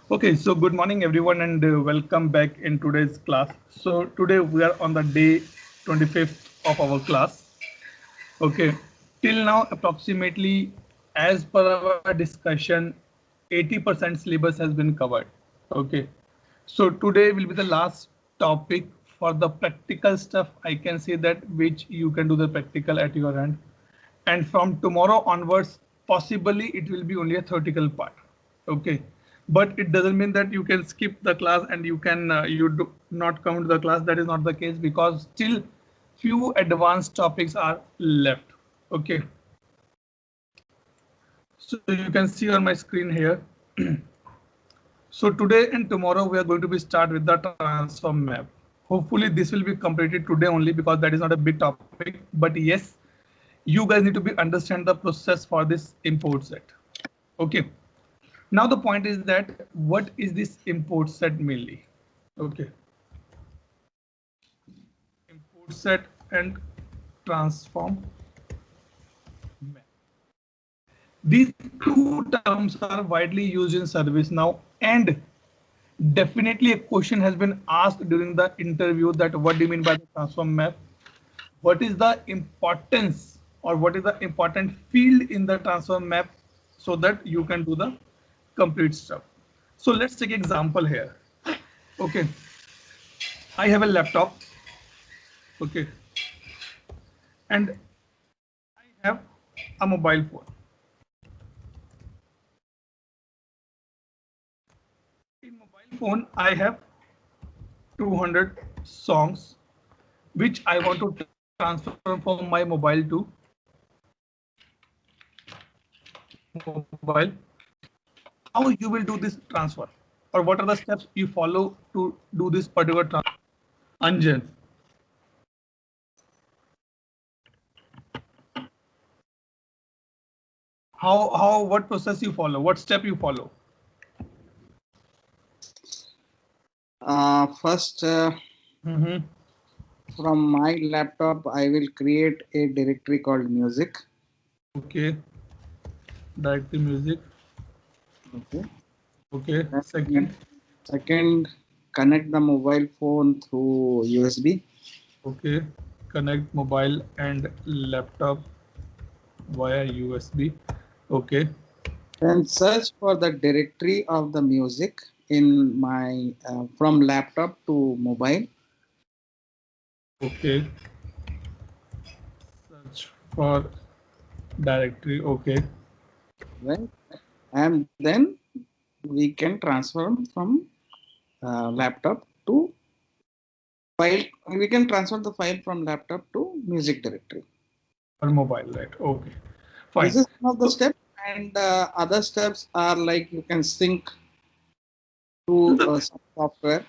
Okay, so good morning everyone and welcome back in today's class. So today we are on the day 25th of our class. Okay, till now approximately as per our discussion 80% syllabus has been covered. Okay, so today will be the last topic for the practical stuff. I can say that which you can do the practical at your end, and from tomorrow onwards possibly it will be only a theoretical part. Okay, but it doesn't mean that you can skip the class and you can you do not come to the class. That is not the case because still few advanced topics are left. Okay, so you can see on my screen here. So today and tomorrow we are going to be start with the transform map. Hopefully this will be completed today only because that is not a big topic, but yes, you guys need to be understand the process for this import set. Okay, now the point is that what is this import set mainly? Okay, import set and transform map. These two terms are widely used in ServiceNow, and definitely a question has been asked during the interview that what do you mean by the transform map? What is the importance or what is the important field in the transform map so that you can do the complete stuff. So let's take example here. Okay, I have a laptop. Okay, and I have a mobile phone. In mobile phone, I have 200 songs which I want to transfer from my mobile to mobile. How you will do this transfer, or what are the steps you follow to do this particular transfer? Anjan. What process you follow? What step you follow? First, from my laptop, I will create a directory called music. Okay. Directory music. Okay. Okay. Second, connect the mobile phone through USB. Okay. Connect mobile and laptop via USB. Okay. Then search for the directory of the music in my from laptop to mobile. Okay. Search for directory. Okay. Right. And then we can transfer from laptop to file. We can transfer the file from laptop to music directory. Or mobile, right? Okay. Fine. This is one of the steps, and other steps are like you can sync to some software.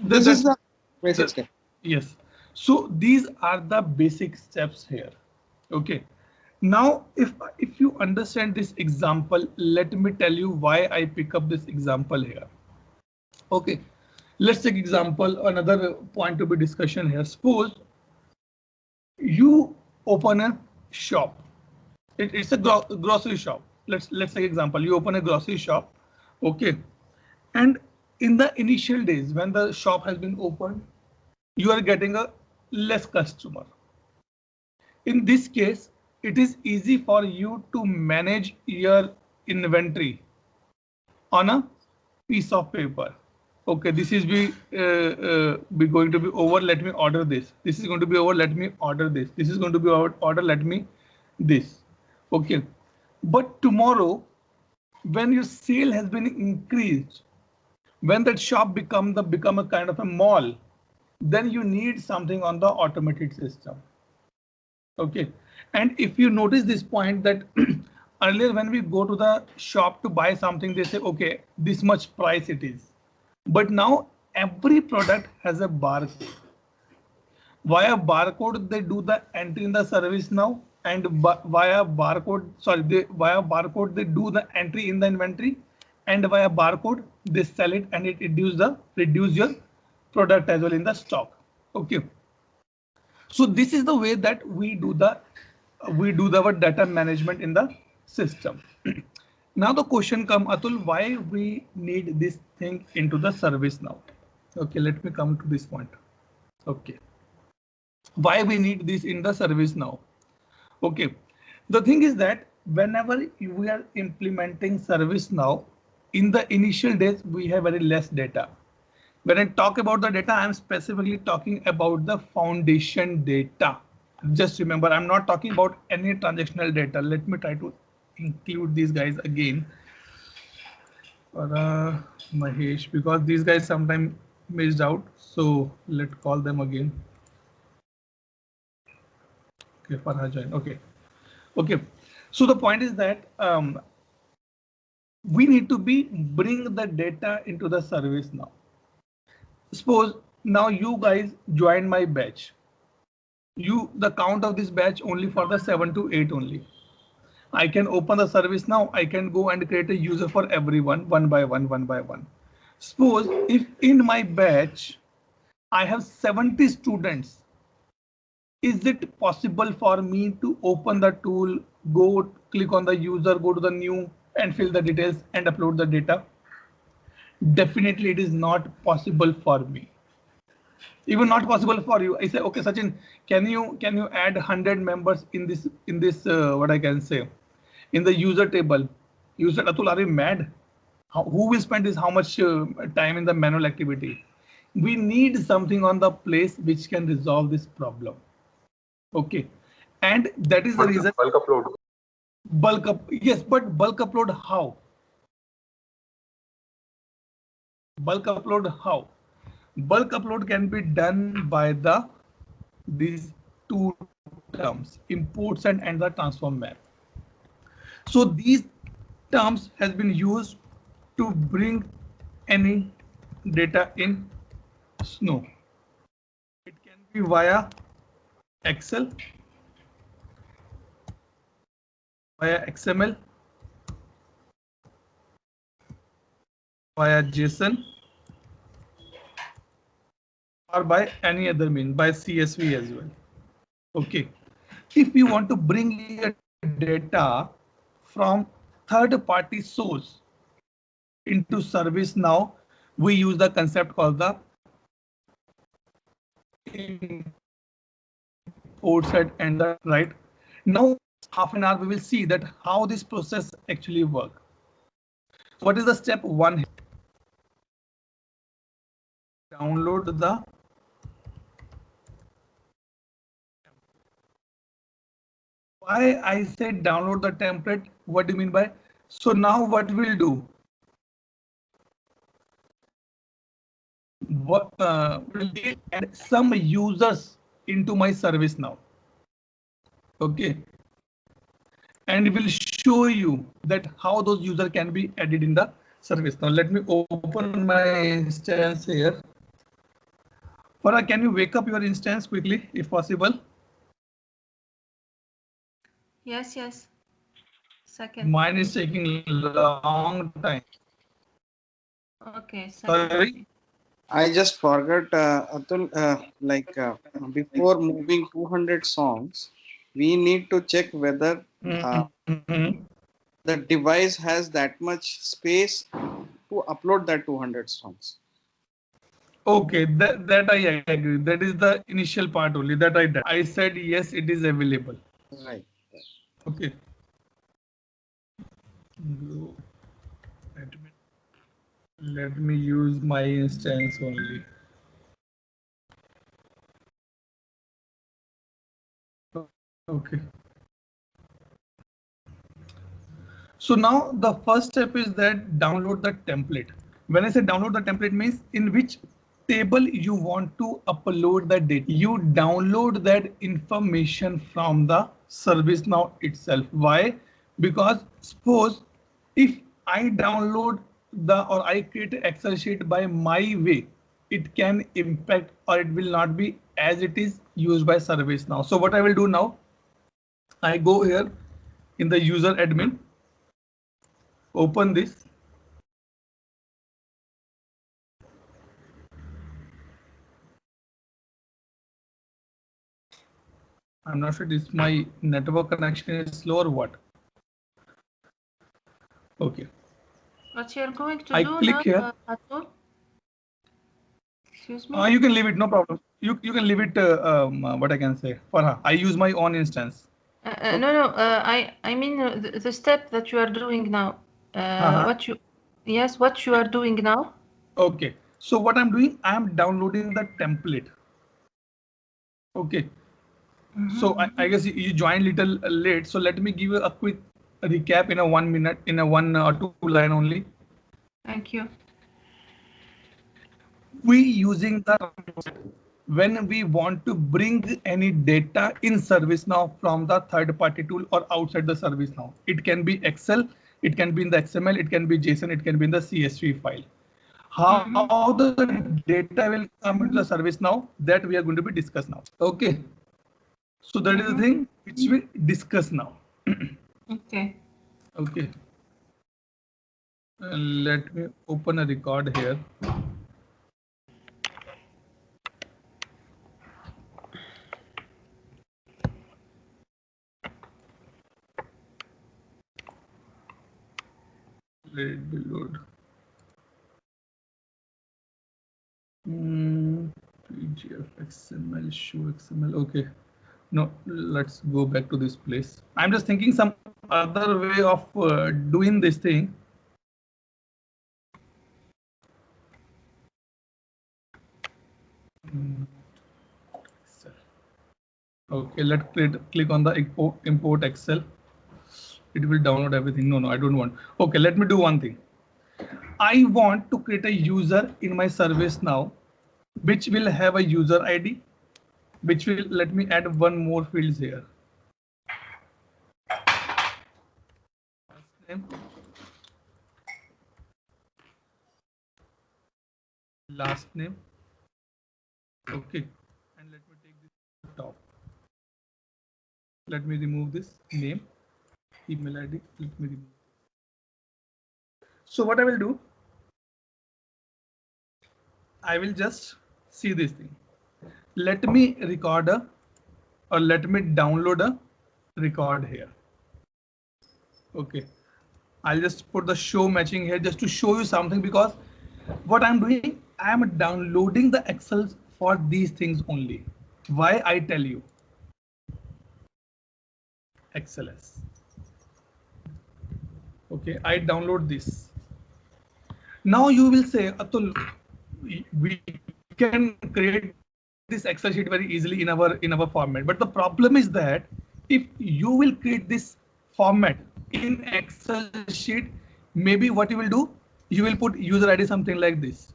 This is the basic step. Yes. So these are the basic steps here. Okay. Now, if you understand this example, let me tell you why I pick up this example here. Okay. Let's take example, another point to be discussion here. Suppose you open a shop. It's a grocery shop. Let's take example. You open a grocery shop. Okay. And in the initial days when the shop has been opened, you are getting a less customer. In this case, it is easy for you to manage your inventory on a piece of paper. Okay, this is be going to be over. Let me order this. This is going to be over. Let me order this. This is going to be order. Let me this. Okay, but tomorrow, when your sale has been increased, when that shop become a kind of a mall, then you need something on the automated system. Okay, and if you notice this point that earlier when we go to the shop to buy something, they say, okay, this much price it is. But now every product has a barcode. Via barcode, they do the entry in the service now, and via barcode, via barcode, they do the entry in the inventory, and via barcode, they sell it and it reduce your product as well in the stock. Okay. So this is the way that we do the we do our data management in the system. Now the question come, Atul, why we need this thing into the service now? Okay, let me come to this point. Okay, why we need this in the service now? Okay, the thing is that whenever we are implementing service now, in the initial days we have very less data. When I talk about the data, I'm specifically talking about the foundation data. Just remember, I'm not talking about any transactional data. Let me try to include these guys again for Mahesh, because these guys sometimes missed out. So let's call them again. Okay, Farha join. Okay. Okay. So the point is that we need to bring the data into the service now. Suppose now you guys join my batch. The count of this batch only for the 7 to 8 only. I can open the service now. I can go and create a user for everyone one by one. Suppose if in my batch I have 70 students, is it possible for me to open the tool, go click on the user, go to the new and fill the details and upload the data? Definitely it is not possible for me. Even not possible for you. I say, okay, Sachin, can you add 100 members in this what I can say in the user table? You said, Atul, are you mad? Who will spend this how much time in the manual activity? We need something on the place which can resolve this problem. Okay, and that is the reason. Bulk upload. Bulk up, yes, but bulk upload how? Bulk upload how? Bulk upload can be done by these two terms, imports and the transform map. So these terms has been used to bring any data in Snow. It can be via Excel, via XML, via JSON, or by any other means, by CSV as well. Okay. If you want to bring your data from third-party source into ServiceNow, we use the concept called the import set and the right. Now, half an hour we will see that how this process actually works. What is the step one? Download the why I said download the template. What do you mean by? So now what we'll do? What will add some users into my service now. Okay, and we will show you that how those users can be added in the service. Now let me open my instance here. Farah, can you wake up your instance quickly if possible? Yes. Second. Mine is taking long time. Okay, second. Sorry. I just forgot, Atul, before moving 200 songs, we need to check whether the device has that much space to upload that 200 songs. Okay, that I agree. That is the initial part only that I did. I said yes, it is available. Right. Okay. Let me use my instance only. Okay. So now the first step is that download the template. When I say download the template means in which table you want to upload the data. You download that information from the ServiceNow itself. Why? Because suppose if I download or I create an Excel sheet by my way, it can impact or it will not be as it is used by ServiceNow. So what I will do now, I go here in the user admin, open this. I'm not sure if my network connection is slow or what. Okay. What you're going to I do click now, here. Atul? Excuse me? You can leave it, no problem. You can leave it, what I can say, Farha. I use my own instance. No, I mean the step that you are doing now. What you are doing now? Okay. So what I'm doing, I'm downloading the template. Okay. So I guess you joined little late. So let me give you a quick recap in a 1 minute, in a 1 or 2 line only. Thank you. We using the when we want to bring any data in ServiceNow from the third party tool or outside the ServiceNow. It can be Excel, it can be in the XML, it can be JSON, it can be in the CSV file. How the data will come into the ServiceNow, that we are going to be discuss now. Okay. So that is the thing which we discuss now. Okay. Okay. Let me open a record here. Let it be load. PGF XML show XML. Okay. No, let's go back to this place. I'm just thinking some other way of doing this thing. Okay, let's click on the import Excel. It will download everything. No, I don't want. Okay, let me do one thing. I want to create a user in my ServiceNow, which will have a user ID, which will let me add one more fields here. Name. Last name. Okay, and let me take this top. Let me remove this name, email ID. Let me remove. So what I will do, I will just see this thing. Let me record or let me download a record here. Okay, I'll just put the show matching here just to show you something, because what I'm doing, I'm downloading the Excel for these things only. Why I tell you? XLS. Okay, I download this. Now you will say, Atul, we can create this Excel sheet very easily in our format. But the problem is that if you will create this format in Excel sheet, maybe what you will do, you will put user ID something like this.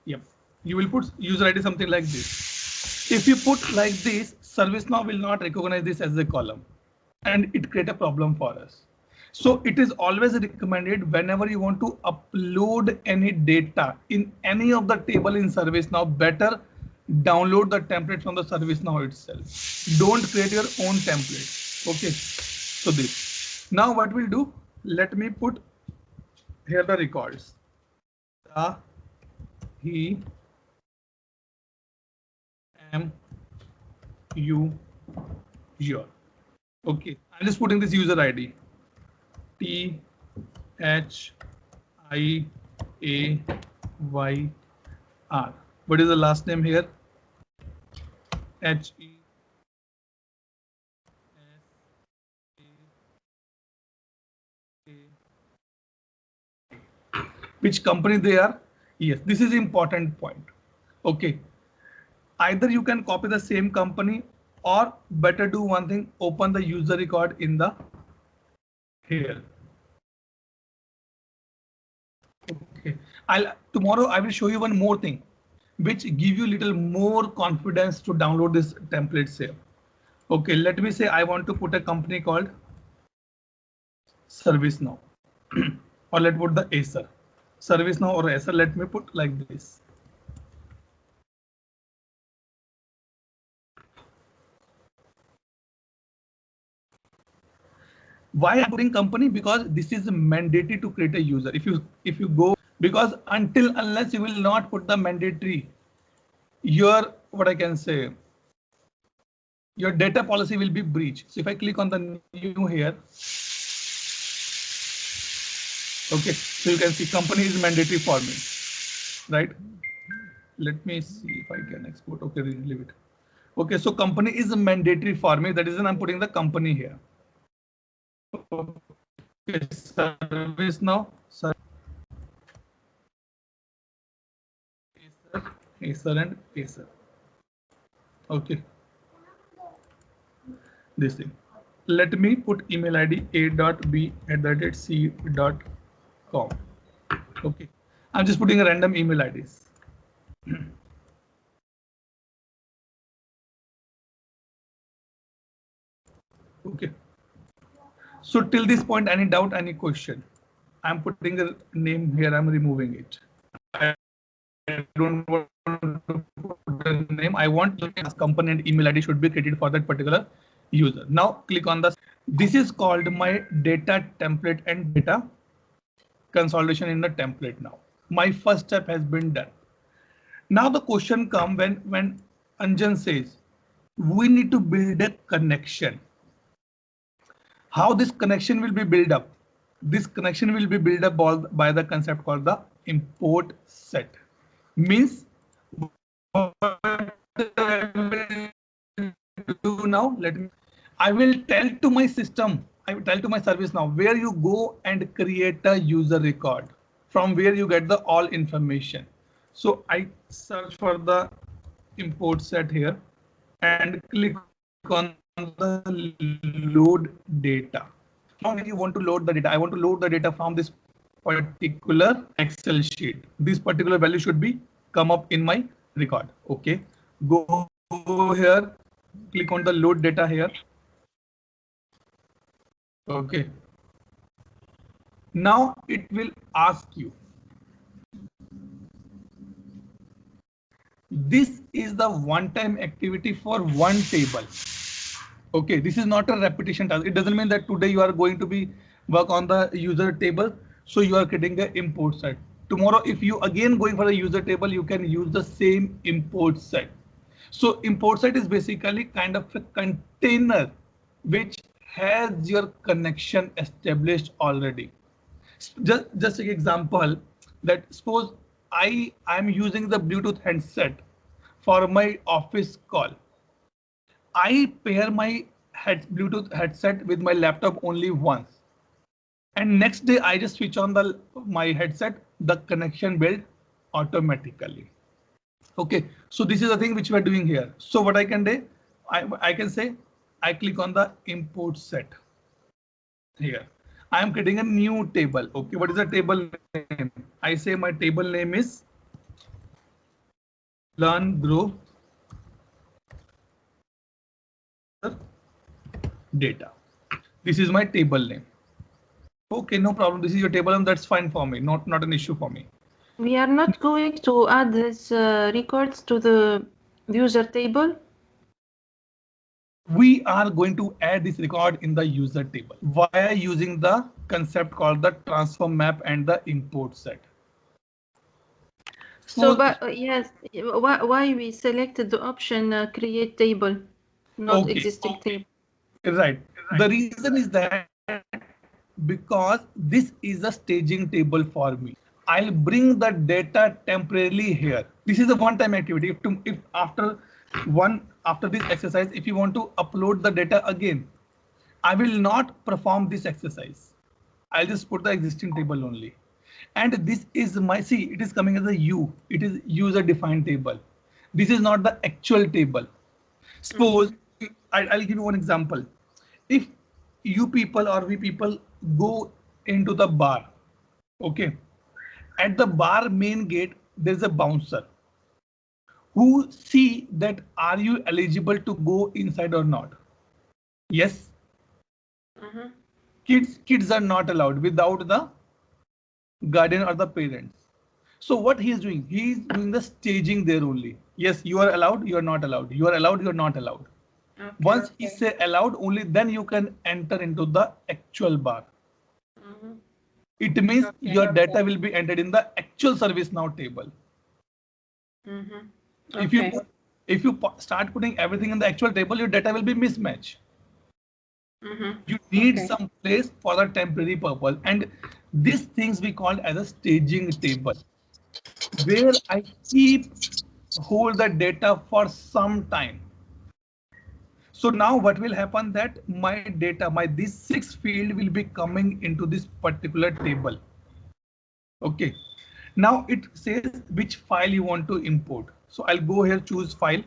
Yep, you will put user ID something like this. If you put like this, ServiceNow will not recognize this as a column, and it create a problem for us. So it is always recommended whenever you want to upload any data in any of the table in ServiceNow, better download the template from the ServiceNow itself. Don't create your own template. Okay. So this. Now what we'll do, let me put here the records. He am you your. Okay. I'm just putting this user ID. THIAYR. What is the last name here? HESA. Which company they are? Yes, this is important point. Okay. Either you can copy the same company, or better do one thing, open the user record in the here. Okay, tomorrow I will show you one more thing which give you little more confidence to download this template here. Okay, let me say I want to put a company called ServiceNow or let's put the Acer. ServiceNow or Acer, let me put like this. Why I'm putting company? Because this is mandatory to create a user. If you go, because unless you will not put the mandatory your, what I can say, your data policy will be breached. So if I click on the new here, okay, so you can see company is mandatory for me, right? Let me see if I can export. Okay, leave it. Okay, so company is mandatory for me. That is why I'm putting the company here. Okay, service now. Acer and Acer. Okay. This thing. Let me put email ID a.b@c.com. Okay. I'm just putting a random email IDs. Okay. So till this point, any doubt, any question? I'm putting a name here. I'm removing it. I don't want to put a name. I want the company and email ID should be created for that particular user. Now click on the. This is called my data template and data consolidation in the template. Now my first step has been done. Now the question comes when Anjan says we need to build a connection. How this connection will be built up? This connection will be built up by the concept called the import set. Means what I will do now, I will tell to my system, I will tell to my service now where you go and create a user record, from where you get the all information. So I search for the import set here and click on the load data. Now when you want to load the data, I want to load the data from this particular Excel sheet. This particular value should be come up in my record. Okay, go here, click on the load data here. Okay, now it will ask you. This is the one-time activity for one table. Okay, this is not a repetition task. It doesn't mean that today you are going to be work on the user table, so you are creating the import set. Tomorrow, if you again going for the user table, you can use the same import set. So import set is basically kind of a container which has your connection established already. Just an example that suppose I am using the Bluetooth headset for my office call. I pair my Bluetooth headset with my laptop only once, and next day I just switch on my headset. The connection built automatically. Okay, so this is the thing which we are doing here. So what I can do, I can say I click on the import set here. I am creating a new table. Okay, what is the table name? I say my table name is Learn Grow Data. This is my table name. Okay, no problem. This is your table name. That's fine for me. Not an issue for me. We are not going to add these records to the user table. We are going to add this record in the user table via using the concept called the transfer map and the import set. So, but yes, why we selected the option create table, not existing table? Right. The reason is that because this is a staging table for me. I'll bring the data temporarily here. This is a one-time activity. If after this exercise, if you want to upload the data again, I will not perform this exercise. I'll just put the existing table only. And this is my, see, it is coming as a U. It is user defined table. This is not the actual table. Suppose I'll give you one example. If you people or we people go into the bar, okay, at the bar main gate, there's a bouncer who see that are you eligible to go inside or not? Yes. Kids are not allowed without the guardian or the parents. So what he is doing? He is doing the staging there only. Yes, you are allowed, you are not allowed. You are allowed, you are not allowed. Okay, once he say allowed, only then you can enter into the actual bar. It means your data will be entered in the actual ServiceNow table. Okay. If you start putting everything in the actual table, your data will be mismatched. You need some place for the temporary purpose, and these things we call as a staging table, where I keep hold the data for some time. So now what will happen that my data, this 6 field will be coming into this particular table. Okay. Now it says which file you want to import. So I'll go here, choose file.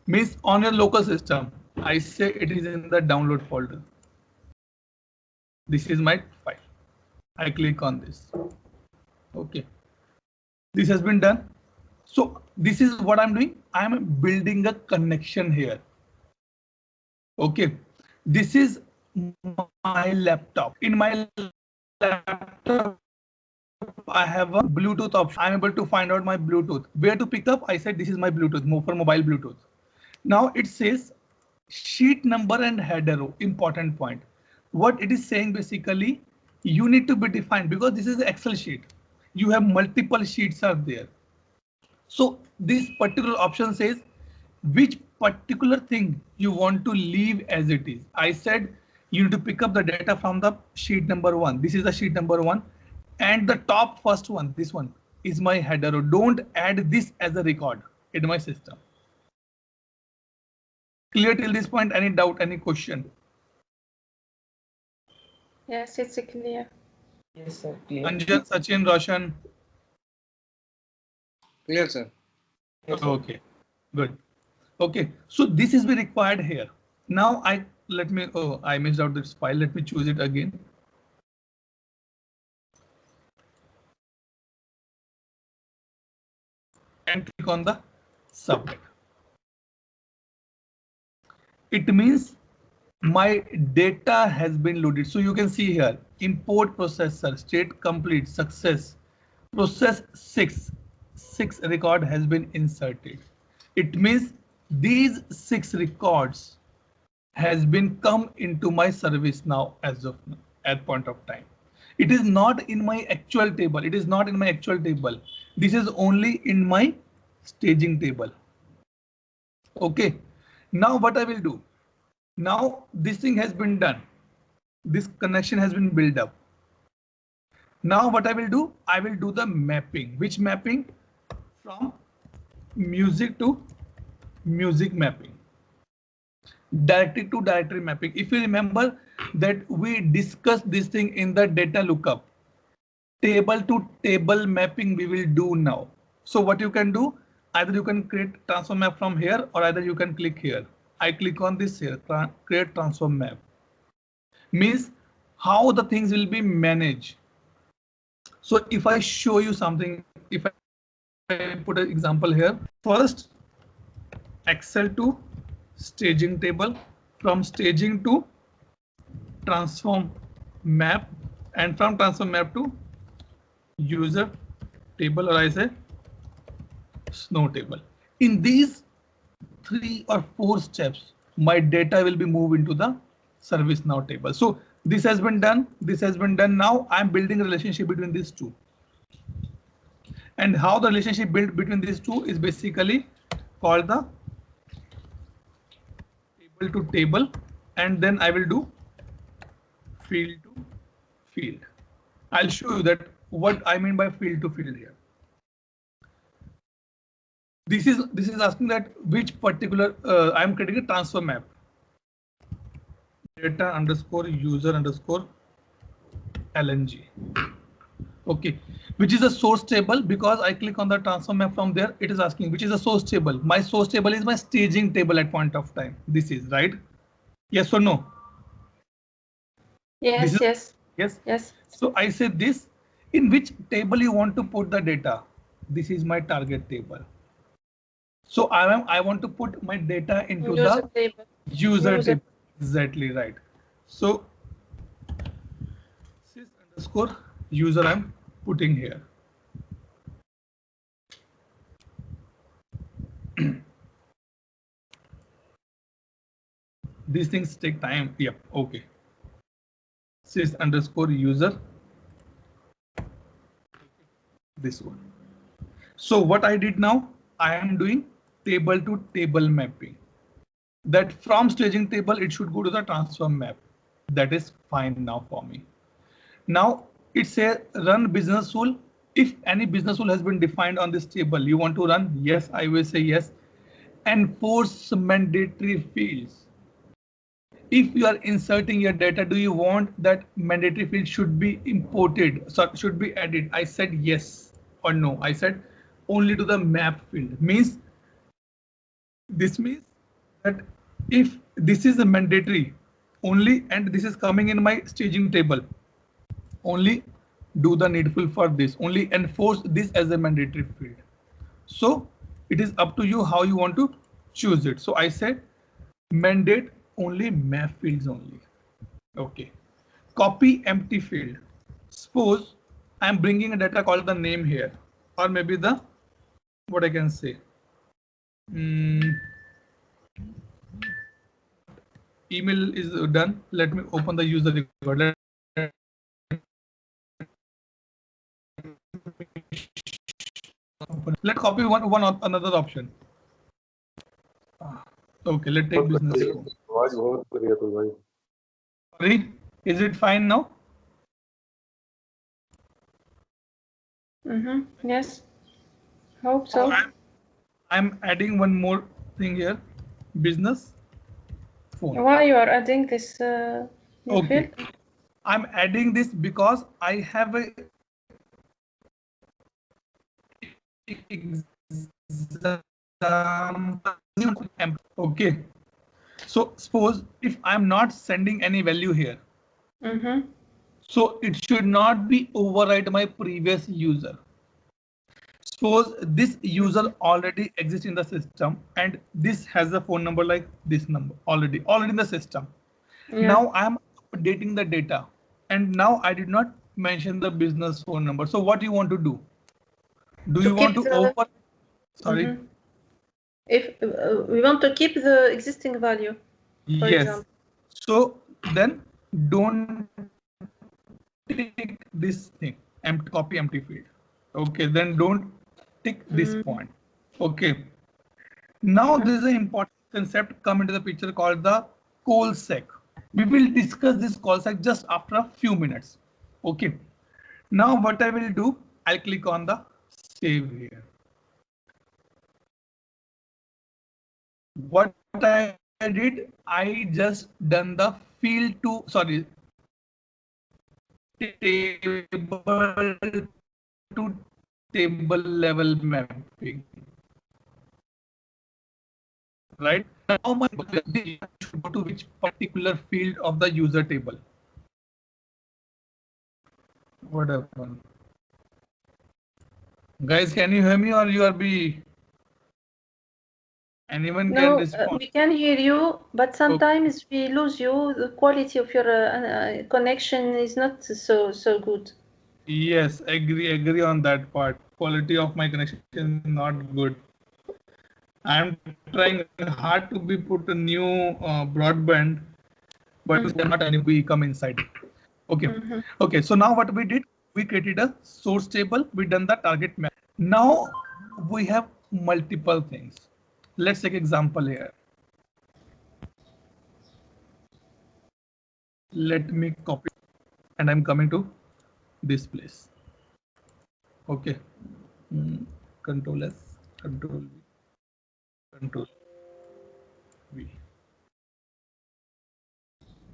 Means on your local system, I say it is in the download folder. This is my file. I click on this. Okay. This has been done. So this is what I'm doing. I'm building a connection here. Okay. This is my laptop. In my laptop, I have a Bluetooth option. I'm able to find out my Bluetooth. Where to pick up? I said this is my Bluetooth, for mobile Bluetooth. Now it says sheet number and header row. Important point. What it is saying basically, you need to be defined because this is an Excel sheet. You have multiple sheets are there. So this particular option says which particular thing you want to leave as it is. I said you need to pick up the data from the sheet number 1. This is the sheet number 1. And the top first one, this one is my header row. Don't add this as a record in my system. Clear till this point? Any doubt, any question? Yes, it's clear. Yes, sir. Clear. Anjan, Sachin, Roshan. Clear, sir. Yes, sir. Okay, good. Okay, so this is be required here. Now I missed out this file. Let me choose it again. And click on the submit. It means my data has been loaded. So you can see here, import processor, state complete, success, process 6 record has been inserted. It means these 6 records has been come into my service now as of now, at point of time. It is not in my actual table. It is not in my actual table. This is only in my staging table. Okay. Now what I will do? Now this thing has been done. This connection has been built up. Now what I will do? I will do the mapping. Which mapping? From music to music mapping. Directory to directory mapping. If you remember that we discussed this thing in the data lookup. Table to table mapping we will do now. So what you can do? Either you can create transform map from here, or either you can click here. I click on this here, create transform map. Means how the things will be managed. So if I show you something, if I put an example here, first Excel to staging table, from staging to transform map, and from transform map to user table, or I say snow table. In these 3 or 4 steps, my data will be moved into the ServiceNow table. So this has been done. This has been done. Now I'm building a relationship between these two. And how the relationship built between these two is basically called the table to table. And then I will do field to field. I'll show you that what I mean by field to field here. This is asking that which particular I'm creating a transfer map. Data underscore user underscore LNG. Okay, which is a source table. Because I click on the transfer map from there, it is asking which is a source table. My source table is my staging table at point of time. This is right. Yes or no? Yes, yes. So I say this, in which table you want to put the data. This is my target table. So I want to put my data into User the table. user table. Exactly right. So sys underscore user I'm putting here. These things take time. Yep. Okay. Sys underscore user. This one. So what I did now, I am doing table to table mapping. That from staging table, it should go to the transform map. That is fine now for me. Now it's a run business rule. If any business rule has been defined on this table, you want to run? Yes, I will say yes. Enforce mandatory fields. If you are inserting your data, do you want that mandatory field should be imported, so should be added? I said yes or no. I said only to the map field. This means that if this is a mandatory only and this is coming in my staging table, only do the needful for this, only enforce this as a mandatory field. So it is up to you how you want to choose it. So I said mandate only map fields only. Okay. Copy empty field. Suppose I'm bringing a data called the name here, or maybe the, what I can say, email is done. Let me open the user record. Let's copy one another option. Okay, let's take business phone. Sorry, is it fine now? Yes. Hope so. I'm adding one more thing here. Business phone. Why you are adding this new Okay. field? I'm adding this because I have a example. Okay. So suppose if I'm not sending any value here, so it should not be override my previous user. Suppose this user already exists in the system and this has a phone number like this number already in the system. Yeah. Now I'm updating the data and now I did not mention the business phone number. So what do you want to do? Do you want to over? Sorry. If we want to keep the existing value, for example. So then don't take this thing, copy empty field. Okay, then don't tick this point. Okay. Now there is an important concept come into the picture called the call sec. We will discuss this call sec just after a few minutes. Okay. Now what I will do, I'll click on the save here. What I did, I just done the field to, sorry, table to table level mapping. Right now, my should go to which particular field of the user table. What happened? Guys, can you hear me or you are be? Anyone can respond? We can hear you, but sometimes we lose you. The quality of your connection is not so good. Yes, agree on that part. Quality of my connection is not good. I'm trying hard to be put a new broadband, but they're not letting me come inside. Okay. Okay. So now what we did, we created a source table. We done the target map. Now we have multiple things. Let's take example here. Let me copy and I'm coming to this place. Okay. Control S, Control V, Control V.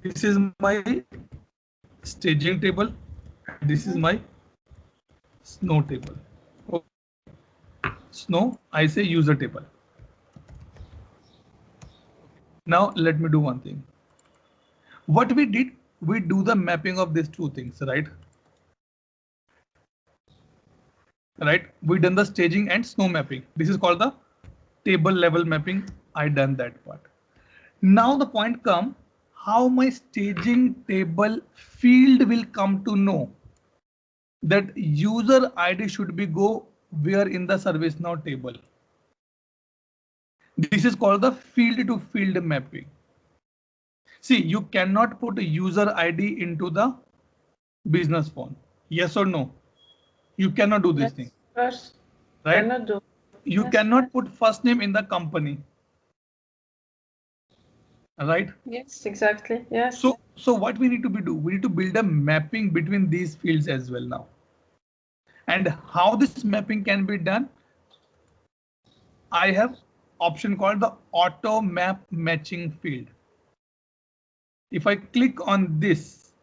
This is my staging table. This is my snow table. Okay. Snow, I say user table. Now let me do one thing. What we did, we do the mapping of these two things, right? Right? We done the staging and snow mapping. This is called the table level mapping. I done that part. Now the point come, how my staging table field will come to know that user ID should be go where in the ServiceNow table. This is called the field to field mapping. See, you cannot put a user ID into the business phone. Yes or no? You cannot do this thing. Yes. right? Cannot do. You Yes. cannot put first name in the company, right? Yes, exactly. Yes. So what we need to do? We need to build a mapping between these fields as well now. And how this mapping can be done? I have option called the auto map matching field. If I click on this,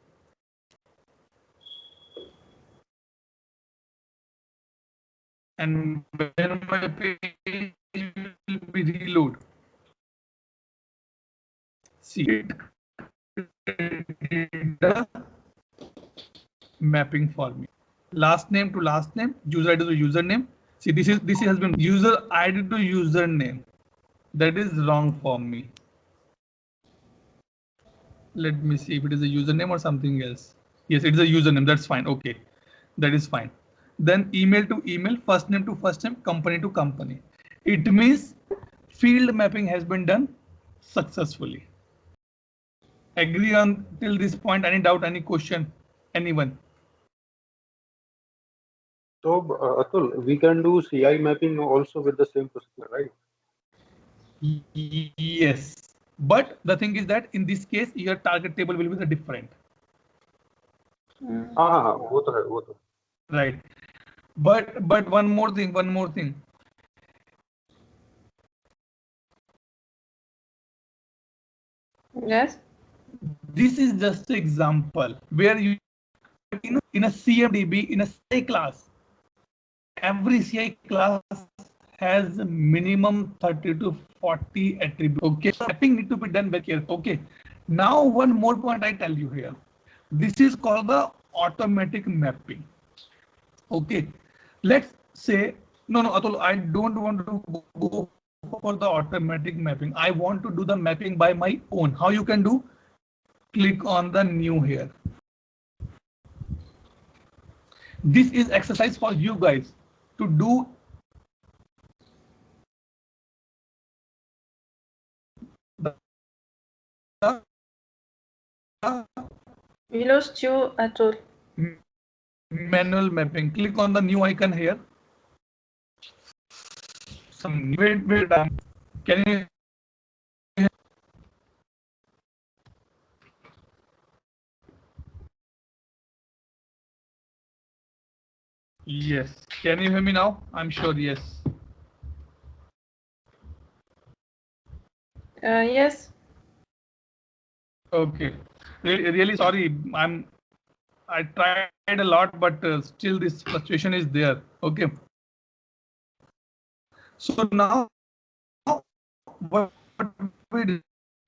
and when my page will be reload, see it did the mapping for me. Last name to last name, user ID to username. See, this has been user ID to username. That is wrong for me. Let me see if it is a username or something else. Yes, it is a username. That's fine. Okay, that is fine. Then email to email, first name to first name, company to company. It means field mapping has been done successfully. Agree on till this point? Any doubt, any question, anyone? So, Atul, we can do CI mapping also with the same procedure, right? Yes, but the thing is that in this case, your target table will be the different. हाँ वो तो है वो तो. Right. But one more thing. Yes. This is just an example where you in a CMDB in a CI class, every CI class has minimum 30 to 40 attributes. Okay, mapping need to be done very carefully. Okay, now one more point I tell you here. This is called the automatic mapping. Okay, let's say no, Atul, I don't want to go for the automatic mapping. I want to do the mapping by my own. How you can do? Click on the new here. This is exercise for you guys to do. We lost you, Atul. Manual mapping. Click on the new icon here. Wait. Can you? Yes. Can you hear me now? I'm sure yes. Yes. Okay. Really sorry. I tried a lot, but still this fluctuation is there. Okay. So now what we're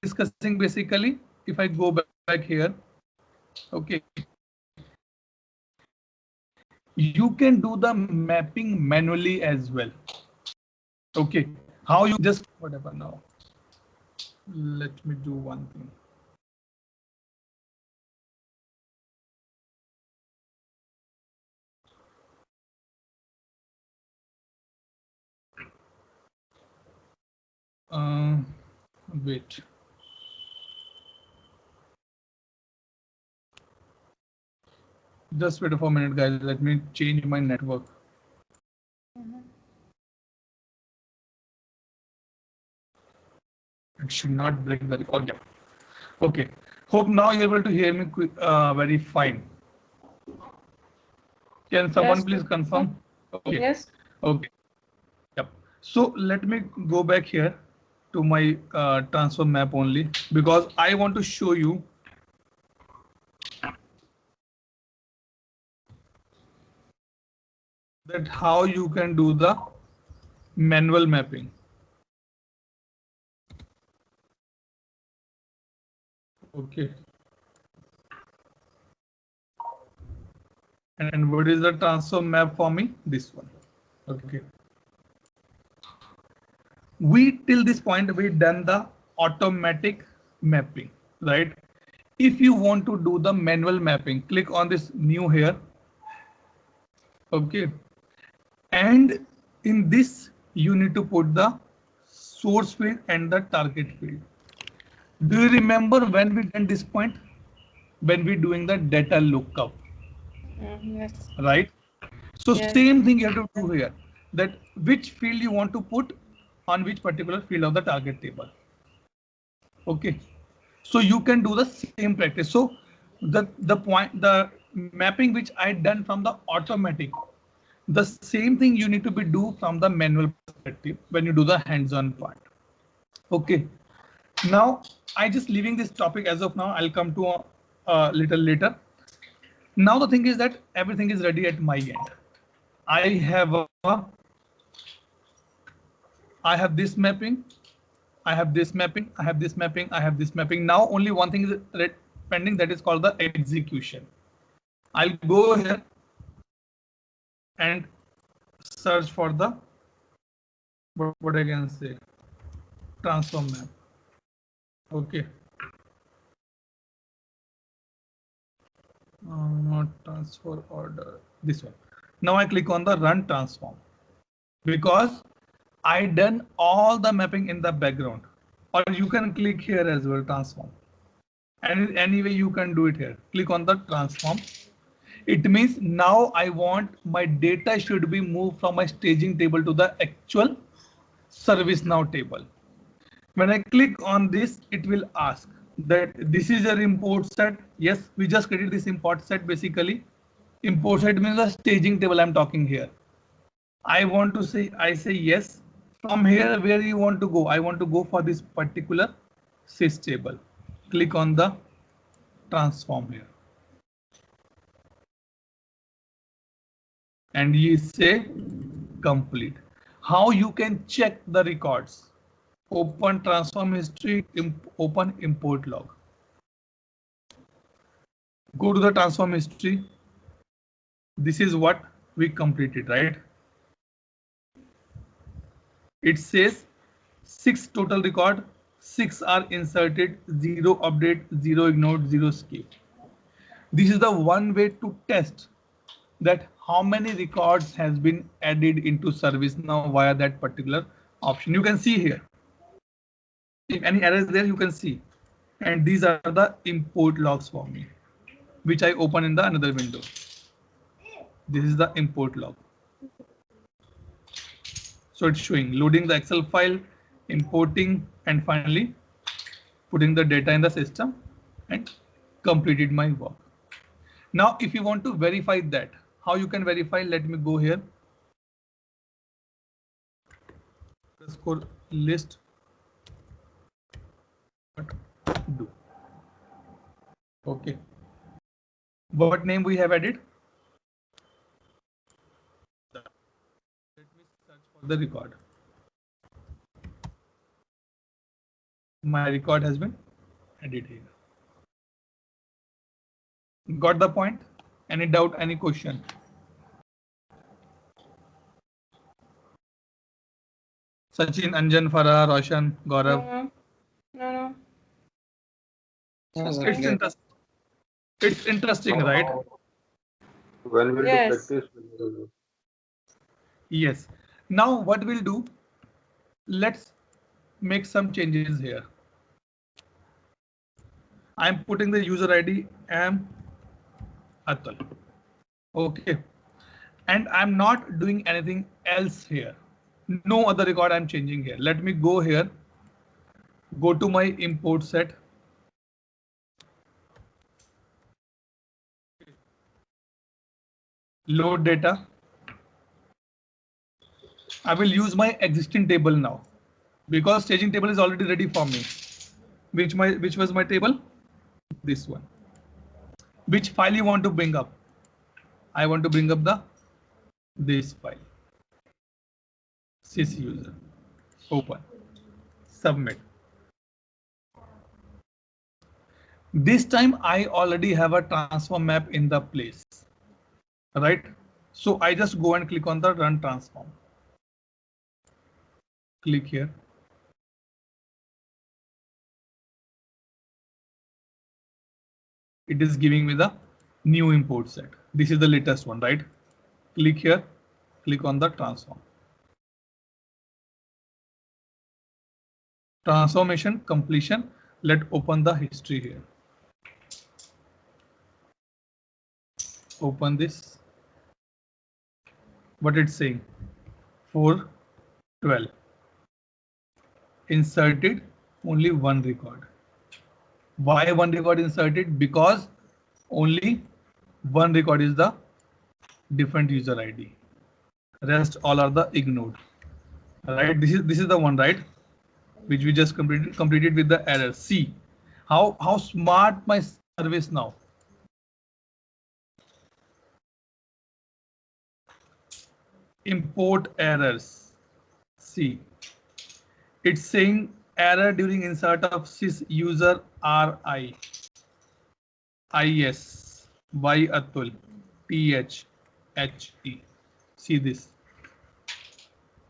discussing basically, if I go back here, okay, you can do the mapping manually as well. Okay, how you just whatever now. Let me do one thing. Wait. Just wait for a minute, guys. Let me change my network. It should not break the record. Okay. Hope now you're able to hear me very fine. Can someone Yes. please confirm? Okay. Yes. Okay. Yep. So let me go back here to my transfer map only because I want to show you that how you can do the manual mapping. Okay. And what is the transfer map for me? This one. Okay. We till this point we done the automatic mapping, right? If you want to do the manual mapping, click on this new here. Okay. And in this, you need to put the source field and the target field. Do you remember when we done this point? When we doing the data lookup, Yes. right? So Yes. same thing you have to do here. that which field you want to put on which particular field of the target table. Okay, so you can do the same practice. So the mapping which I done from the automatic, the same thing you need to be do from the manual perspective when you do the hands-on part. Okay, now I just leaving this topic as of now. I'll come to a little later. Now the thing is that everything is ready at my end. I have this mapping, I have this mapping, I have this mapping, I have this mapping. Now only one thing is pending, that is called the execution. I'll go here and search for the what I can say, transform map. Okay. Not transfer order, this one. Now I click on the run transform because I done all the mapping in the background, or you can click here as well, transform. And anyway, you can do it here. Click on the transform. It means now I want my data should be moved from my staging table to the actual ServiceNow table. When I click on this, it will ask that this is your import set. Yes, we just created this import set. Basically, import set means the staging table I'm talking here. I want to say, I say yes. From here, where you want to go? I want to go for this particular sys table. Click on the transform here. And you say complete. How you can check the records? Open transform history, open import log. Go to the transform history. This is what we completed, right? It says 6 total record, 6 are inserted, 0 update, 0 ignored, 0 skip. This is the one way to test that how many records has been added into ServiceNow via that particular option. You can see here. If any errors there, you can see. And these are the import logs for me, which I open in the another window. This is the import log. So it's showing loading the Excel file, importing, and finally putting the data in the system and completed my work. Now, if you want to verify that, how you can verify? Let me go here. Underscore list. Do. Okay. What name we have added? Let me search for the record. My record has been added here. Got the point? Any doubt, any question? Sachin, Anjan, Farah, Roshan, Gaurav. No. Yes, It's interesting. It's interesting, right? When will Yes. do practice? Yes. Now what we'll do, let's make some changes here. I'm putting the user ID am Atul. Okay. And I'm not doing anything else here. No other record I'm changing here. Let me go here. Go to my import set. Load data. I will use my existing table now because staging table is already ready for me. Which was my table? This one. Which file you want to bring up? I want to bring up this file. Sys user. Open. Submit. This time I already have a transform map in the place, right? So I just go and click on the run transform. Click here. It is giving me the new import set. This is the latest one, right? Click here, click on the transform. Transformation completion. Let's open the history here. Open this. What it's saying. 412. Inserted only one record. Why one record inserted? Because only one record is the different user ID. Rest all are the ignored. Right? This is the one, right? Which we just completed with the error. See how smart my service now. Import errors. See, it's saying error during insert of sys user RI. IS Y Atul TH HE. See this.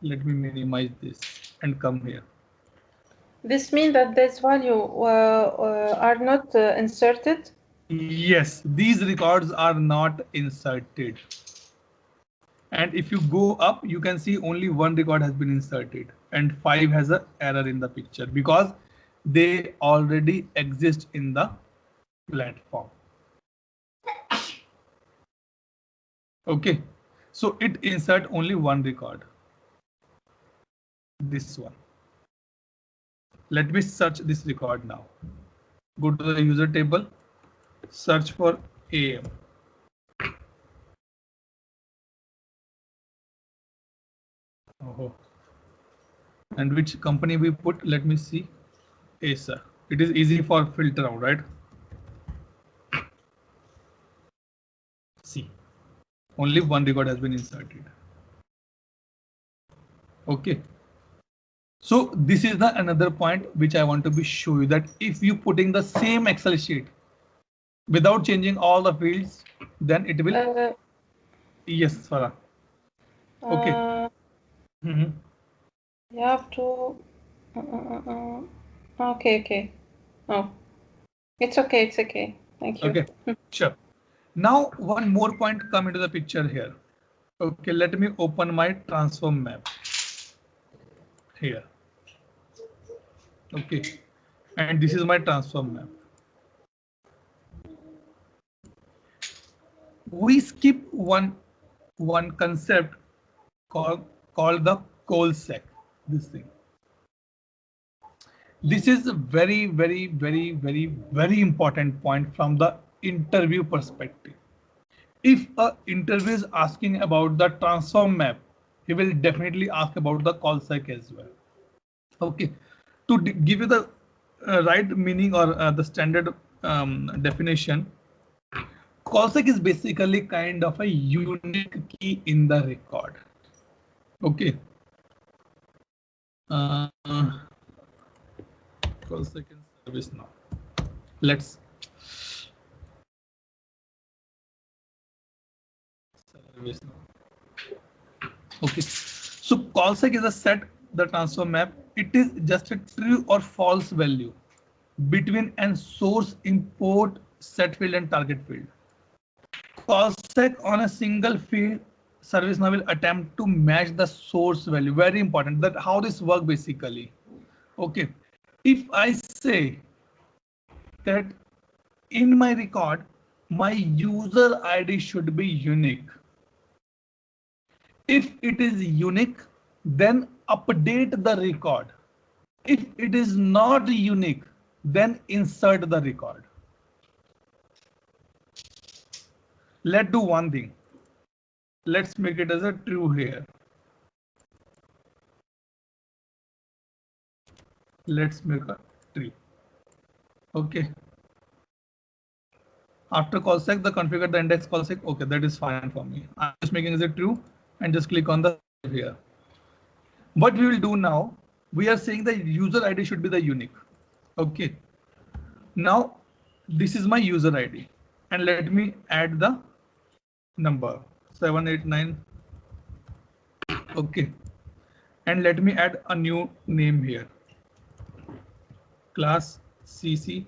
Let me minimize this and come here. This means that this value are not inserted. Yes, these records are not inserted. And if you go up, you can see only one record has been inserted and 5 has an error in the picture because they already exist in the platform. Okay, so it insert only one record. This one. Let me search this record now. Go to the user table, search for AM. Oh. And which company we put? Let me see. Acer. It is easy for filter out, right? See, only one record has been inserted. Okay. So this is the another point which I want to be show you that if you putting the same Excel sheet without changing all the fields, then it will. Yes, Farah. Okay. You have to. Okay. Oh, it's okay. It's okay. Thank you. Okay, sure. Now one more point come into the picture here. Okay, let me open my transform map here. Okay, and this is my transform map. We skip one concept called the call-sec. This thing. This is a very important point from the interview perspective. If an interview is asking about the transform map, he will definitely ask about the call-sec as well. Okay, to give you the right meaning or the standard definition, call-sec is basically kind of a unique key in the record. Okay. Call-sec in service now. Let's service now. Okay, so call-sec is a set the transform map. It is just a true or false value between an source import set field and target field. Call-sec on a single field service now will attempt to match the source value. Very important that how this work basically. Okay, if I say that in my record, my user ID should be unique. If it is unique, then update the record. If it is not unique, then insert the record. Let's do one thing. Let's make it as a true here. Let's make a true. Okay. After call-sec, the configure the index call-sec. Okay, that is fine for me. I'm just making it true and just click on the here. What we will do now, we are saying the user ID should be the unique. Okay. Now, this is my user ID and let me add the number 789. Okay. And let me add a new name here. Class CCLL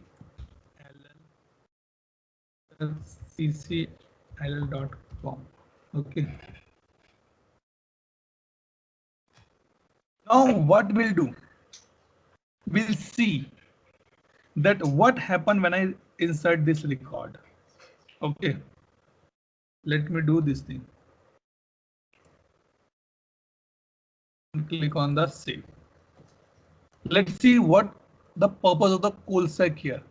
ccll.com. Okay. Now what we'll do? We'll see that what happened when I insert this record. Okay. Let me do this thing. click on the save. Let's see what the purpose of the COLSEC here.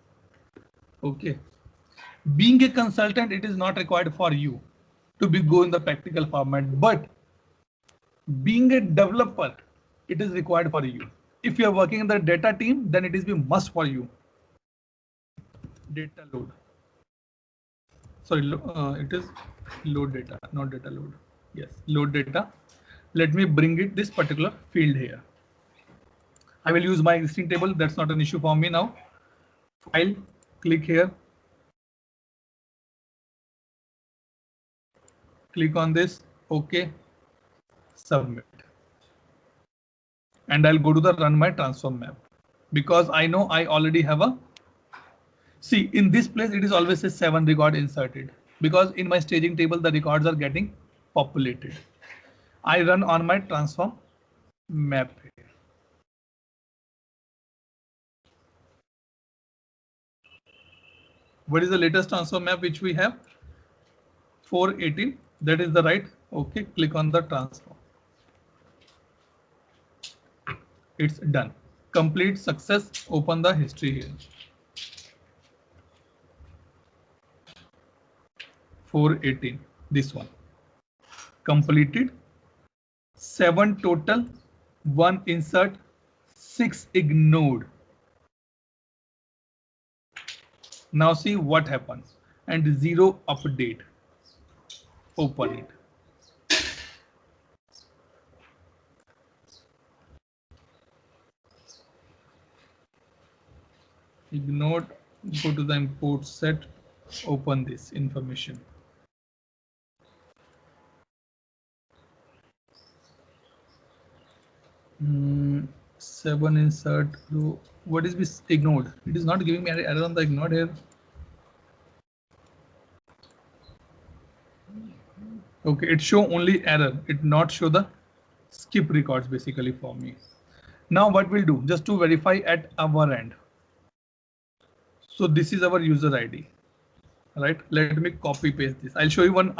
Okay. Being a consultant, it is not required for you to be go in the practical format, but being a developer, it is required for you. If you are working in the data team, then it is be must for you. Data load. Sorry, it is load data, not data load. Yes, load data. Let me bring it this particular field here. I will use my existing table. That's not an issue for me now. File, click here. Click on this. OK. Submit. And I'll go to the run my transform map because I know I already have a. See, in this place, it is always a 7 record inserted because in my staging table, the records are getting populated. I run on my transform map here. What is the latest transform map which we have? 418. That is the right. OK, click on the transform. It's done. Complete success. Open the history here. 418. This one. Completed. 7 total. 1 insert. 6 ignored. Now see what happens. And 0 update. Open it. Ignored. Go to the import set. Open this information. Mm, 7 insert row. What is this ignored? It is not giving me any error on the ignored here. Okay, it show only error. It not show the skip records basically for me. Now what we'll do just to verify at our end. So this is our user ID, right? Let me copy paste this. I'll show you one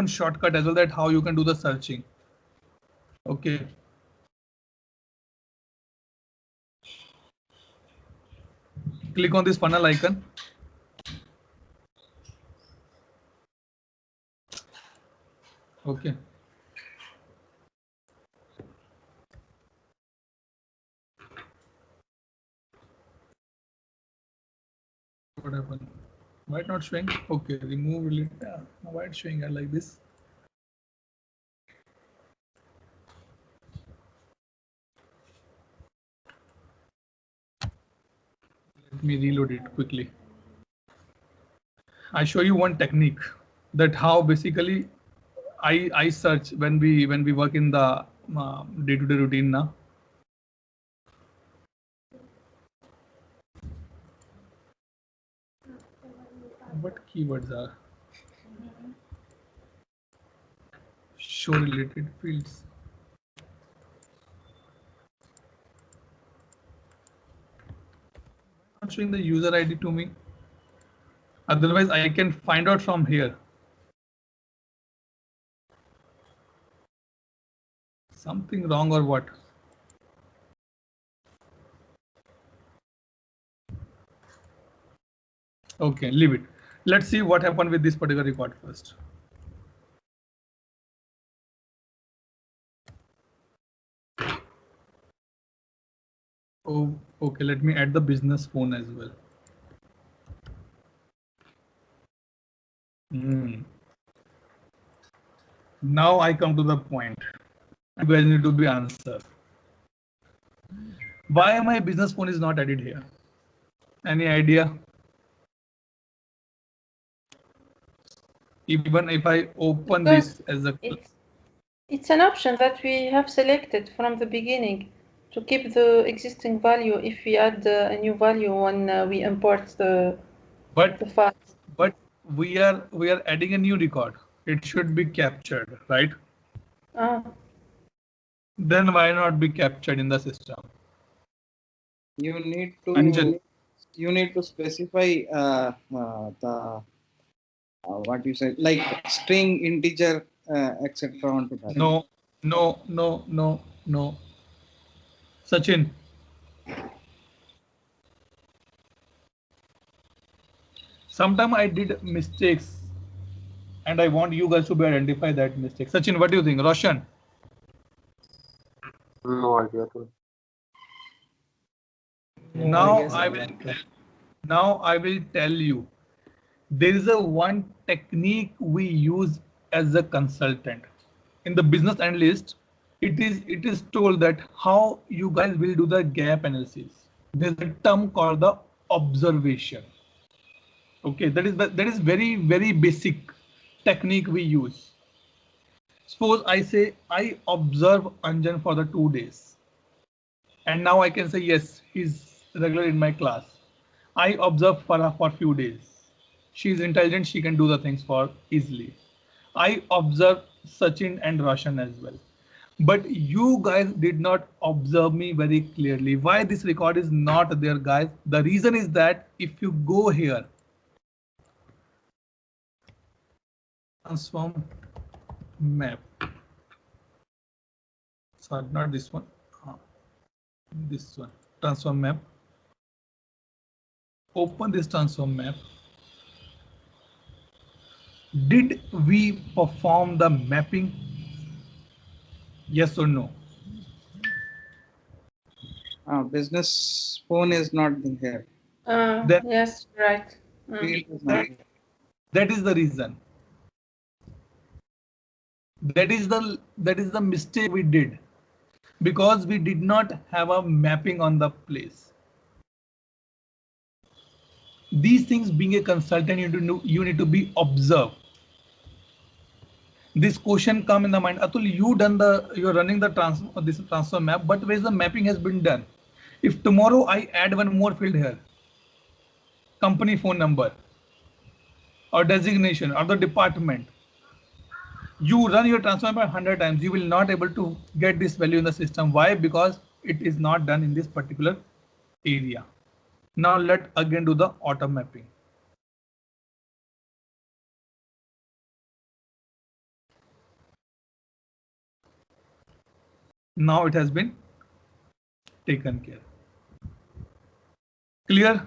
shortcut as well that how you can do the searching. Okay. Click on this funnel icon. Okay. What happened? Why it not showing? Okay, remove it. Yeah, why it's showing like this? Let me reload it quickly. I show you one technique that how basically I search when we work in the day-to-day routine now. What keywords are? Show related fields. Not showing the user ID to me. Otherwise, I can find out from here. Something wrong or what? Okay, leave it. Let's see what happened with this particular record first. Oh, okay. Let me add the business phone as well. Now I come to the point. You guys need to be answered. Why my business phone is not added here? Any idea? Even if I open this as a... It's an option that we have selected from the beginning to keep the existing value if we add a new value when we import the file. But we are adding a new record. It should be captured, right? Then why not be captured in the system? You need to specify the what you said, like string, integer, etc. onto that. No. Sachin. Sometimes I did mistakes and I want you guys to be identify that mistake. Sachin, what do you think? Roshan? No idea. Atul. Now I will tell you. There is a one technique we use as a consultant. In the business analyst, it is told that how you guys will do the gap analysis. There's a term called the observation. Okay, that is very basic technique we use. Suppose I say I observe Anjan for the 2 days, and now I can say yes, he's regular in my class. I observe Farah for few days. She is intelligent, she can do the things for easily. I observe Sachin and Roshan as well. But you guys did not observe me very clearly. Why this record is not there, guys? The reason is that if you go here, transform map. Sorry, not this one. This one. Transform map. Open this transform map. Did we perform the mapping? Yes or no? Business phone is not here. Yes, right. Field is not here. That is the reason. That is the mistake we did, because we did not have a mapping on the place. These things, being a consultant, you need to be observed. This question come in the mind. Atul, you're running the transfer map, but where the mapping has been done? If tomorrow I add one more field here, company phone number or designation or the department, you run your transfer map 100 times, you will not able to get this value in the system. Why? Because it is not done in this particular area. Now let again do the auto mapping. Now it has been taken care. Clear?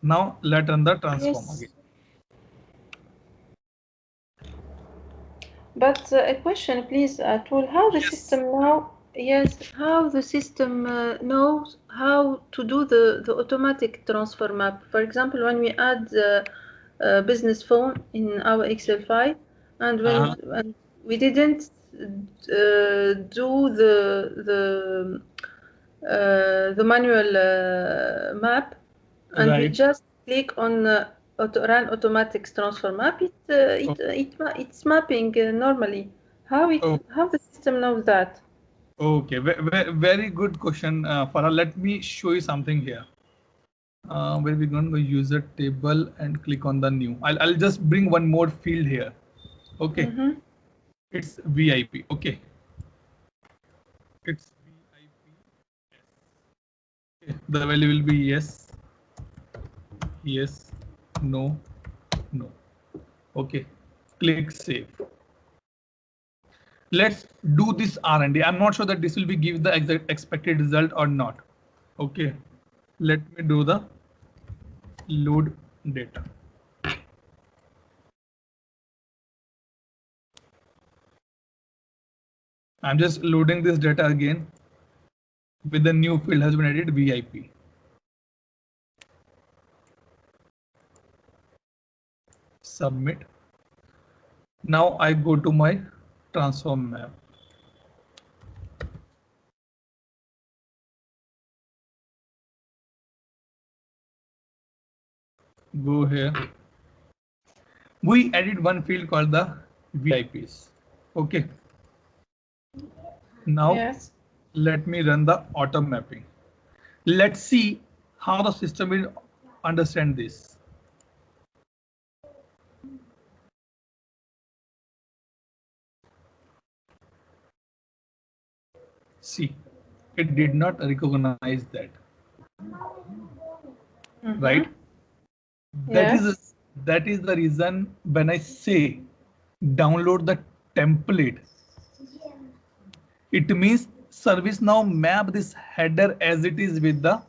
Now let's run the transform again. But a question, please, Atul. How the system now? Yes, how the system knows how to do the automatic transfer map? For example, when we add the business phone in our Excel file, and when we didn't do the manual map, and we just click on run automatic transfer map, it's mapping normally. How the system knows that? Okay, very good question, Farah. Let me show you something here. Where we're going to user table and click on the new. I'll just bring one more field here. Okay, it's VIP. Okay, it's VIP. Okay. The value will be yes, yes, no, no. Okay, click save. Let's do this R&D. I'm not sure that this will be give the exact expected result or not. Okay, let me do the load data. I'm just loading this data again with the new field has been added, VIP. Submit. Now I go to my transform map. Go here. We added one field called the VIPs. Okay. Now let me run the auto mapping. Let's see how the system will understand this. See, it did not recognize that. Right? That is the reason when I say download the template, It means ServiceNow map this header as it is with the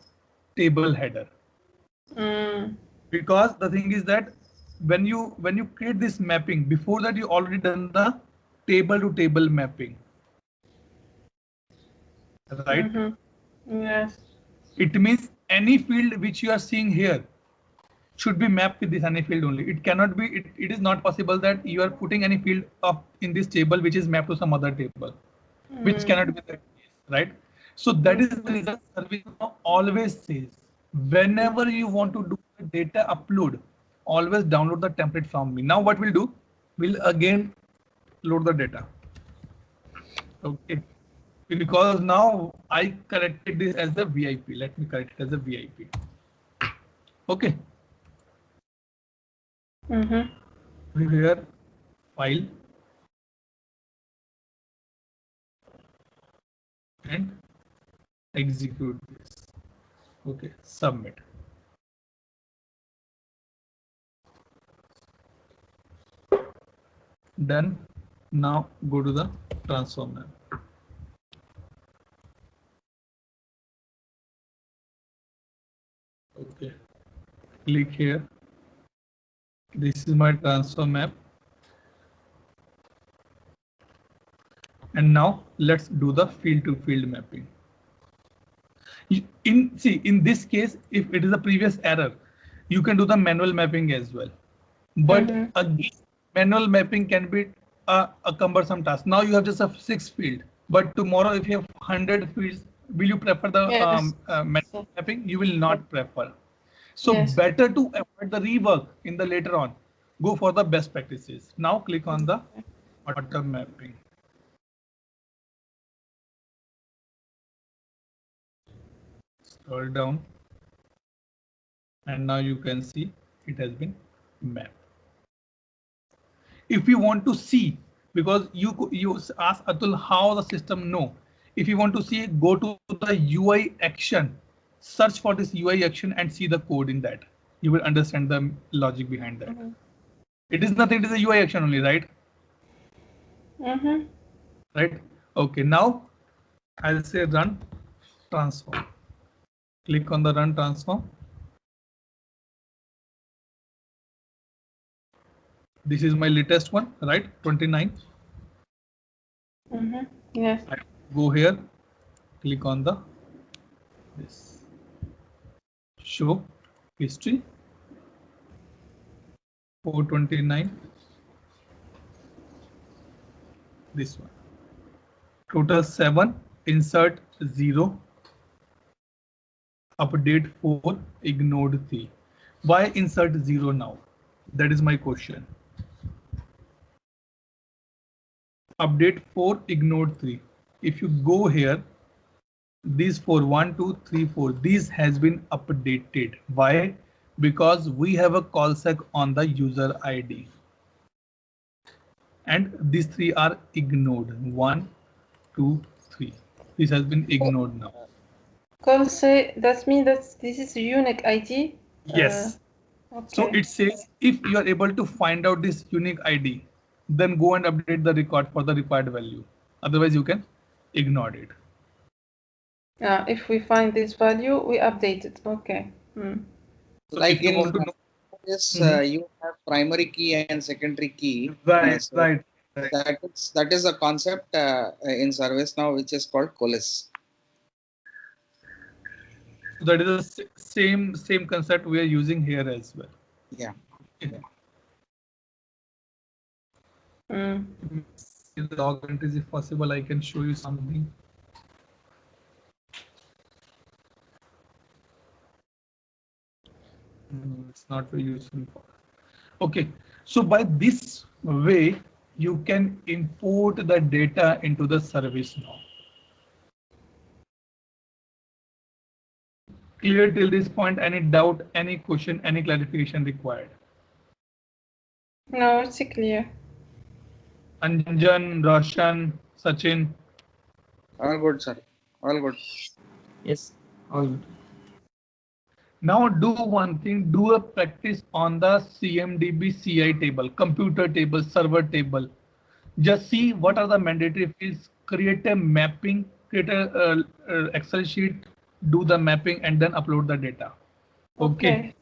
table header. Because the thing is that when you create this mapping, before that you already done the table to table mapping, right? Yes. It means any field which you are seeing here should be mapped with this any field only. It cannot be, it is not possible that you are putting any field up in this table which is mapped to some other table, which cannot be the case, right? So that is the reason ServiceNow always says, whenever you want to do the data upload, always download the template from me. Now what we'll do, we'll again load the data. Okay. Because now I corrected this as a VIP. Let me correct it as a VIP. Okay. Here, file, and execute this. Okay, submit. Done. Now go to the transform map. Okay, click here. This is my transfer map. And now let's do the field to field mapping. In this case, if it is a previous error, you can do the manual mapping as well. But again, manual mapping can be a cumbersome task. Now you have just a 6 field, but tomorrow if you have 100 fields, will you prefer the manual mapping? You will not prefer. So better to avoid the rework in the later on. Go for the best practices. Now click on the auto mapping. Scroll down, and now you can see it has been mapped. If you want to see, because you ask Atul how the system know. If you want to see, go to the UI action, search for this UI action and see the code in that. You will understand the logic behind that. It is nothing, it is a UI action only, right? Right. Okay, now I'll say run transform. Click on the run transform. This is my latest one, right? 29. Yes. I go here, click on the this show history 429. This one. Total 7, insert 0. Update 4, ignored 3. Why insert 0 now? That is my question. Update 4, ignored 3. If you go here, these 4, 1, 2, 3, 4, these has been updated. Why? Because we have a call sec on the user ID. And these 3 are ignored. 1, 2, 3. This has been ignored now. Call say that means that this is a unique ID. Yes. Okay. So it says if you are able to find out this unique ID, then go and update the record for the required value. Otherwise, you can ignore it. If we find this value, we update it. Okay. So like in this, you have primary key and secondary key. Right. So right. That is a concept in ServiceNow which is called coalesce. So that is the same concept we are using here as well. Yeah. In the log entries, if possible, I can show you something. It's not very useful. Okay, so by this way, you can import the data into the ServiceNow. Clear till this point? Any doubt, any question, any clarification required? No, it's clear. Anjan, Roshan, Sachin. All good, sir. All good. Yes, all good. Now do one thing, do a practice on the CMDB CI table, computer table, server table. Just see what are the mandatory fields create a mapping, create a Excel sheet, do the mapping, and then upload the data. Okay.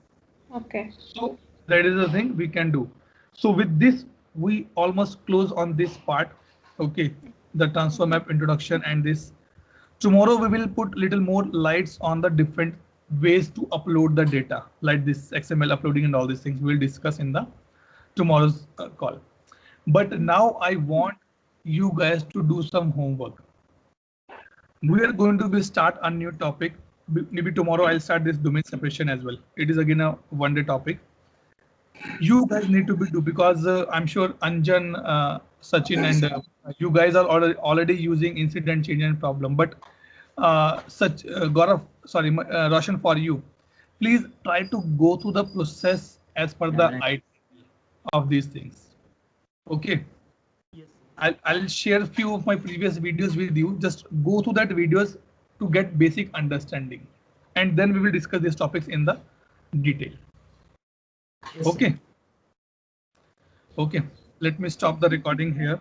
Okay. So that is the thing we can do. So with this, we almost close on this part. Okay, the transfer map introduction and this. Tomorrow we will put little more lights on the different ways to upload the data, like this XML uploading and all these things we'll discuss in the tomorrow's call. But now I want you guys to do some homework. We are going to start a new topic. Maybe tomorrow I'll start this domain separation as well. It is again a one-day topic. You guys need to do because I'm sure Anjan, Sachin, and you guys are already using incident change and problem. But Gaurav, sorry, Roshan, for you, please try to go through the process as per the idea of these things. Okay. Yes. I'll share a few of my previous videos with you. Just go through that videos to get basic understanding, and then we will discuss these topics in the detail. Yes, Okay. Okay. Let me stop the recording here.